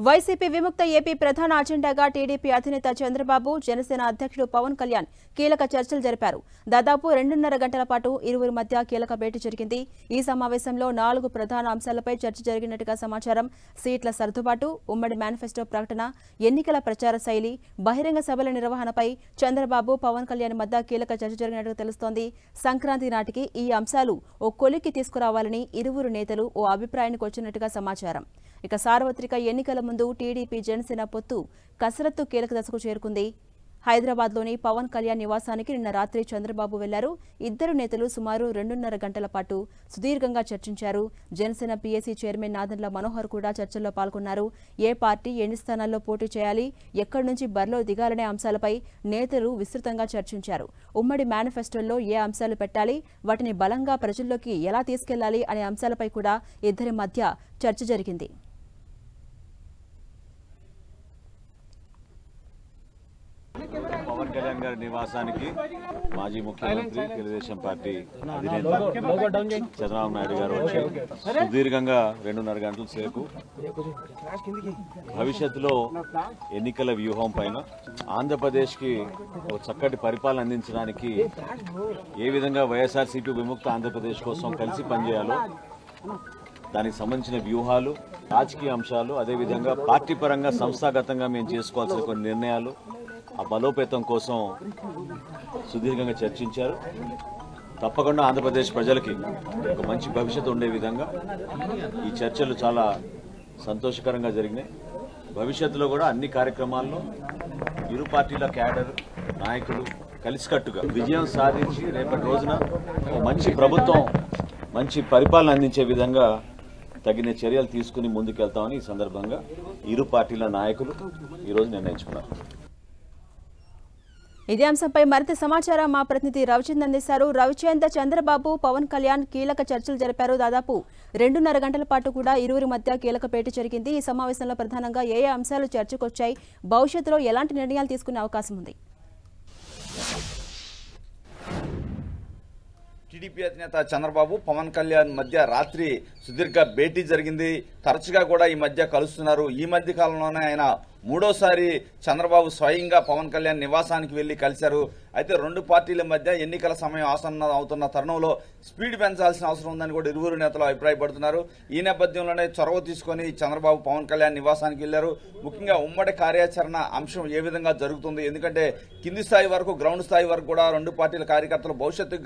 YCP విముక్త AP ప్రధాన అజెండాగా TDP అధినేత చంద్రబాబు, జనసేన అధ్యక్షుడు పవన్ కళ్యాణ్ కీలక చర్చలు జరిపారు. దాదాపు 2.5 గంటల పాటు ఇరువురి మధ్య కీలక భేటీ జరిగింది. ఈ సమావేశంలో 4 ప్రధాన అంశాలపై చర్చ జరిగినట్టుగా సమాచారం. సీట్ల సర్దుబాటు, ఉమ్మడి మేనిఫెస్టో ప్రకటన, ఎన్నికల ప్రచార శైలి, బహిరంగ సభల నిర్వహణపై చంద్రబాబు, పవన్ కళ్యాణ్ మధ్య కీలక చర్చ జరిగినట్టుగా తెలుస్తోంది. సంక్రాంతి నాటికి ఈ అంశాలు ఓ కొలిక్కి తీసుకురావాలని ఇరువురు నేతలు ఓ అభిప్రాయానికి వచ్చినట్టుగా సమాచారం. ఇక సార్వత్రిక ఎన్నికల ముందు టీడీపీ జనసేన పొత్తు కసరత్తు కీలక దశకు చేరుకుంది. హైదరాబాద్లోని పవన్ కళ్యాణ్ నివాసానికి నిన్న రాత్రి చంద్రబాబు వెళ్లారు. ఇద్దరు నేతలు సుమారు 2.5 గంటల పాటు సుదీర్ఘంగా చర్చించారు. జనసేన పీఏసీ చైర్మన్ నాదెండ్ల మనోహర్ కూడా చర్చల్లో పాల్గొన్నారు. ఏ పార్టీ ఎన్ని స్థానాల్లో పోటీ చేయాలి, ఎక్కడి నుంచి బరిలో దిగాలనే అంశాలపై నేతలు విస్తృతంగా చర్చించారు. ఉమ్మడి మేనిఫెస్టోల్లో ఏ అంశాలు పెట్టాలి, వాటిని బలంగా ప్రజల్లోకి ఎలా తీసుకెళ్లాలి అనే అంశాలపై కూడా ఇద్దరి మధ్య చర్చ జరిగింది. పవన్ కళ్యాణ్ గారి నివాసానికి మాజీ ముఖ్యమంత్రి, తెలుగుదేశం పార్టీ అధినేత చంద్రబాబు నాయుడు గారు వచ్చి సుదీర్ఘంగా 2.5 గంటల సేపు భవిష్యత్తులో ఎన్నికల వ్యూహం పైన ఆంధ్రప్రదేశ్కి ఒక చక్కటి పరిపాలన అందించడానికి ఏ విధంగా వైఎస్ఆర్సీపీ విముక్త ఆంధ్రప్రదేశ్ కోసం కలిసి పనిచేయాలో దానికి సంబంధించిన వ్యూహాలు, రాజకీయ అంశాలు, అదేవిధంగా పార్టీ పరంగా సంస్థాగతంగా మేము చేసుకోవాల్సిన కొన్ని నిర్ణయాలు, ఆ బలోపేతం కోసం సుదీర్ఘంగా చర్చించారు. తప్పకుండా ఆంధ్రప్రదేశ్ ప్రజలకి ఒక మంచి భవిష్యత్తు ఉండే విధంగా ఈ చర్చలు చాలా సంతోషకరంగా జరిగినాయి. భవిష్యత్తులో కూడా అన్ని కార్యక్రమాల్లో ఇరు పార్టీల క్యాడర్ నాయకులు కలిసికట్టుగా విజయం సాధించి రేపటి రోజున మంచి ప్రభుత్వం, మంచి పరిపాలన అందించే విధంగా తగిన చర్యలు తీసుకుని ముందుకెళ్తామని ఈ సందర్భంగా ఇరు పార్టీల నాయకులు ఈరోజు నిర్ణయించుకున్నారు. ఇదే అంశంపై మరింత సమాచారం మా ప్రతినిధి రవిచంద్ అందిస్తారు. రవిచంద్, చంద్రబాబు, పవన్ కళ్యాణ్ కీలక చర్చలు జరిపారు. దాదాపు 2.5 గంటల పాటు కూడా ఇరువురి మధ్య కీలక భేటీ జరిగింది. ఈ సమావేశంలో ప్రధానంగా ఏ అంశాలు చర్చకొచ్చాయి, భవిష్యత్తులో ఎలాంటి నిర్ణయాలు తీసుకునే అవకాశం ఉంది? టీడీపీ అధినేత చంద్రబాబు, పవన్ కళ్యాణ్ మధ్య రాత్రి సుదీర్ఘ భేటీ జరిగింది. తరచుగా కూడా ఈ మధ్య కలుస్తున్నారు. ఈ మధ్య కాలంలోనే ఆయన మూడోసారి చంద్రబాబు స్వయంగా పవన్ కళ్యాణ్ నివాసానికి వెళ్లి కలిశారు. అయితే రెండు పార్టీల మధ్య ఎన్నికల సమయం ఆసన్నం అవుతున్న తరుణంలో స్పీడ్ పెంచాల్సిన అవసరం ఉందని కూడా ఇరువురు నేతలు అభిప్రాయపడుతున్నారు. ఈ నేపథ్యంలోనే చొరవ తీసుకుని చంద్రబాబు పవన్ కళ్యాణ్ నివాసానికి వెళ్లారు. ముఖ్యంగా ఉమ్మడి కార్యాచరణ అంశం ఏ విధంగా జరుగుతుంది, ఎందుకంటే కింది స్థాయి వరకు, గ్రౌండ్ స్థాయి వరకు కూడా రెండు పార్టీల కార్యకర్తలు భవిష్యత్తు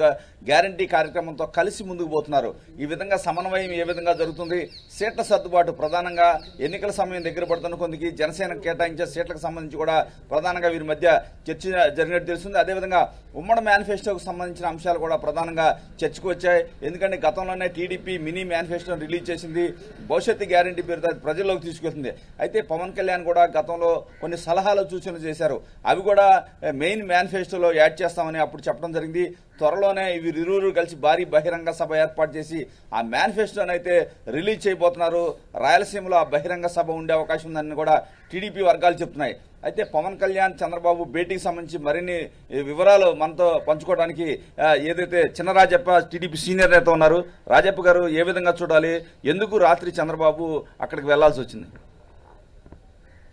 గ్యారంటీ కార్యక్రమంతో కలిసి ముందుకు పోతున్నారు. ఈ విధంగా సమన్వయం ఏ విధంగా జరుగుతుంది, సీట్ల సర్దుబాటు ప్రధానంగా ఎన్నికల సమయం దగ్గర పడుతున్న కొందికి జనసేన కేటాయించే సీట్లకు సంబంధించి కూడా ప్రధానంగా వీరి మధ్య చర్చ జరిగినట్టు తెలుస్తుంది. అదేవిధంగా ఉమ్మడి మేనిఫెస్టోకు సంబంధించిన అంశాలు కూడా ప్రధానంగా చర్చకు వచ్చాయి. ఎందుకంటే గతంలోనే టీడీపీ మినీ మేనిఫెస్టోను రిలీజ్ చేసింది. భవిష్యత్తు గ్యారంటీ పేరుతో ప్రజల్లోకి తీసుకెళ్తుంది. అయితే పవన్ కళ్యాణ్ కూడా గతంలో కొన్ని సలహాలు, సూచనలు చేశారు. అవి కూడా మెయిన్ మేనిఫెస్టోలో యాడ్ చేస్తామని అప్పుడు చెప్పడం జరిగింది. త్వరలోనే వీరిరువురు కలిసి భారీ బహిరంగ సభ ఏర్పాటు చేసి ఆ మేనిఫెస్టోని అయితే రిలీజ్ చేయబోతున్నారు. రాయలసీమలో ఆ బహిరంగ సభ ఉండే అవకాశం ఉందని కూడా టీడీపీ వర్గాలు చెప్తున్నాయి. అయితే పవన్ కళ్యాణ్, చంద్రబాబు భేటీకి సంబంధించి మరిన్ని వివరాలు మనతో పంచుకోవడానికి ఏదైతే చిన్న రాజప్ప టీడీపీ సీనియర్ నేత ఉన్నారు. రాజప్ప గారు, ఏ విధంగా చూడాలి, ఎందుకు రాత్రి చంద్రబాబు అక్కడికి వెళ్లాల్సి వచ్చింది?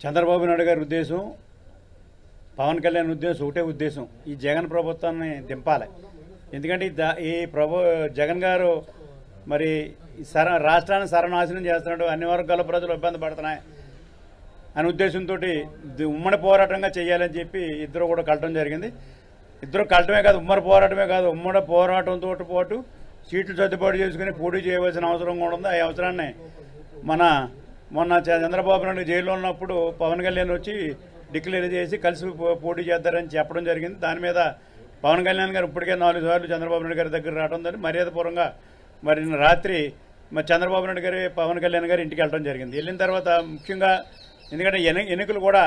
చంద్రబాబు నాయుడు గారి ఉద్దేశం, పవన్ కళ్యాణ్ ఉద్దేశం ఒకటే ఉద్దేశం, ఈ జగన్ ప్రభుత్వాన్ని దింపాలి. ఎందుకంటే ఈ జగన్ గారు మరి రాష్ట్రాన్ని సర్వనాశనం చేస్తున్నాడు, అన్ని వర్గాల ప్రజలు ఇబ్బంది పడుతున్నాయి అనే ఉద్దేశంతో ఉమ్మడి పోరాటంగా చేయాలని చెప్పి ఇద్దరు కూడా కలటం జరిగింది. ఇద్దరు కలటమే కాదు, ఉమ్మడి పోరాటమే కాదు, ఉమ్మడి పోరాటంతో పాటు సీట్లు సర్దుబాటు చేసుకుని పోటీ చేయవలసిన అవసరం కూడా ఉంది. ఆ అవసరాన్ని మొన్న చంద్రబాబు నాయుడు జైల్లో ఉన్నప్పుడు పవన్ కళ్యాణ్ వచ్చి డిక్లేర్ చేసి కలిసి పోటీ చేద్దారని చెప్పడం జరిగింది. దాని మీద పవన్ కళ్యాణ్ గారు ఇప్పటికే 4 సార్లు చంద్రబాబు నాయుడు గారి దగ్గర రావడం జరిగింది. మర్యాదపూర్వకంగా మరి రాత్రి చంద్రబాబు నాయుడు గారి, పవన్ కళ్యాణ్ గారు ఇంటికి వెళ్ళడం జరిగింది. వెళ్ళిన తర్వాత ముఖ్యంగా ఎందుకంటే ఎన్నికలు కూడా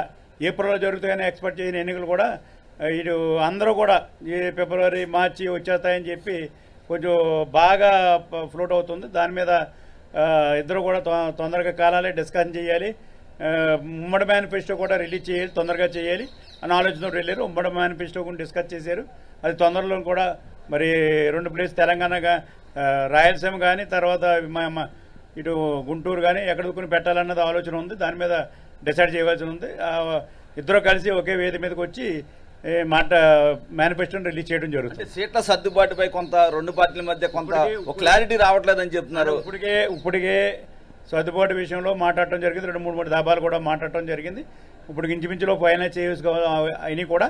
ఏప్రిల్లో జరుగుతాయని ఎక్స్పెక్ట్ చేసిన ఎన్నికలు కూడా ఇటు అందరూ కూడా ఈ ఫిబ్రవరి, మార్చి వచ్చేస్తాయని చెప్పి కొంచెం బాగా ఫ్లోట్ అవుతుంది. దాని మీద ఇద్దరు కూడా తొందరగా కాలాలే డిస్కషన్ చేయాలి, ఉమ్మడి మేనిఫెస్టో కూడా రిలీజ్ చేయాలి, తొందరగా చేయాలి అని ఆలోచనతో వెళ్ళారు. ఉమ్మడి మేనిఫెస్టో కూడా డిస్కస్ చేశారు. అది తొందరలో కూడా మరి 2 ప్లేస్ తెలంగాణ, రాయలసీమ కానీ తర్వాత ఇటు గుంటూరు కానీ ఎక్కడ దుక్కుని పెట్టాలన్నది ఆలోచన ఉంది. దాని మీద డిసైడ్ చేయవలసి ఉంది. ఇద్దరు కలిసి ఒకే వేది మీదకి వచ్చి మేనిఫెస్టోని రిలీజ్ చేయడం జరుగుతుంది. సీట్ల సర్దుబాటుపై కొంత రెండు పార్టీల మధ్య కొంత క్లారిటీ రావట్లేదని చెప్తున్నారు. ఇప్పటికే సర్దుబాటు విషయంలో మాట్లాడటం జరిగింది. 2-3 దాబాలు కూడా మాట్లాడటం జరిగింది. ఇప్పుడు ఇంచుమించులో ఫైనల్ అయినా కూడా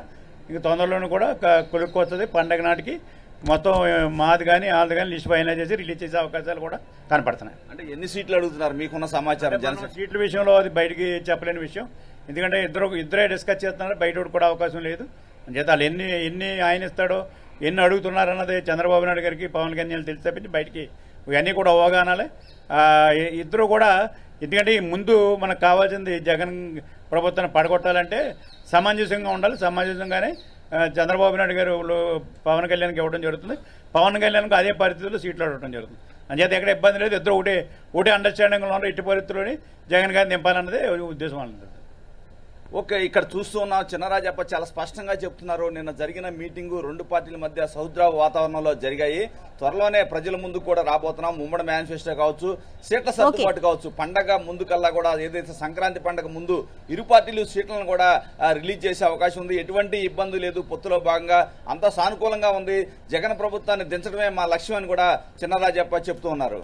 ఇంక తొందరలోనూ కూడా కొలుక్కు వస్తుంది. పండగ నాటికి మొత్తం మాది కానీ వాళ్ళది కానీ లిస్ట్ ఫైనల్ చేసి రిలీజ్ చేసే అవకాశాలు కూడా కనపడుతున్నాయి. అంటే ఎన్ని సీట్లు అడుగుతున్నారు మీకున్న సమాచారం? సీట్ల విషయంలో అది బయటికి చెప్పలేని విషయం. ఎందుకంటే ఇద్దరే డిస్కస్ చేస్తున్నారు, బయట కూడా అవకాశం లేదు. అంచేత వాళ్ళు ఎన్ని ఆయన ఇస్తాడో ఎన్ని అడుగుతున్నారన్నది చంద్రబాబు నాయుడు గారికి పవన్ కళ్యాణ్ తెలిసి తప్పించి బయటికి ఇవన్నీ కూడా అవగాహనాలే. ఇద్దరు కూడా ఎందుకంటే ముందు మనకు కావాల్సింది జగన్ ప్రభుత్వాన్ని పడగొట్టాలంటే సమంజసంగా ఉండాలి. సమంజసంగానే చంద్రబాబు నాయుడు గారు పవన్ కళ్యాణ్కి ఇవ్వడం జరుగుతుంది. పవన్ కళ్యాణ్కి అదే పరిస్థితుల్లో సీట్లు అడగడం జరుగుతుంది. అంచేత ఎక్కడ ఇబ్బంది లేదు. ఇద్దరు ఒకటే అండర్స్టాండింగ్లో ఉన్నారు. ఇటు పరిస్థితుల్లోని జగన్ గారిని నింపాలన్నదే ఉద్దేశం అన్నది. ఓకే, ఇక్కడ చూస్తూ ఉన్నాం చినరాజప్ప చాలా స్పష్టంగా చెప్తున్నారు. నిన్న జరిగిన మీటింగు రెండు పార్టీల మధ్య సౌద్రావ వాతావరణంలో జరిగాయి. త్వరలోనే ప్రజల ముందు కూడా రాబోతున్నాం. ఉమ్మడి మేనిఫెస్టో కావచ్చు, సీట్ల సర్దుబాటు కావచ్చు, పండగ ముందు కల్లా కూడా ఏదైతే సంక్రాంతి పండగ ముందు ఇరు పార్టీలు సీట్లను కూడా రిలీజ్ చేసే అవకాశం ఉంది. ఎటువంటి ఇబ్బంది లేదు. పొత్తులో భాగంగా అంతా సానుకూలంగా ఉంది. జగన్ ప్రభుత్వాన్ని దించడమే మా లక్ష్యం అని కూడా చినరాజప్ప చెప్తూ ఉన్నారు.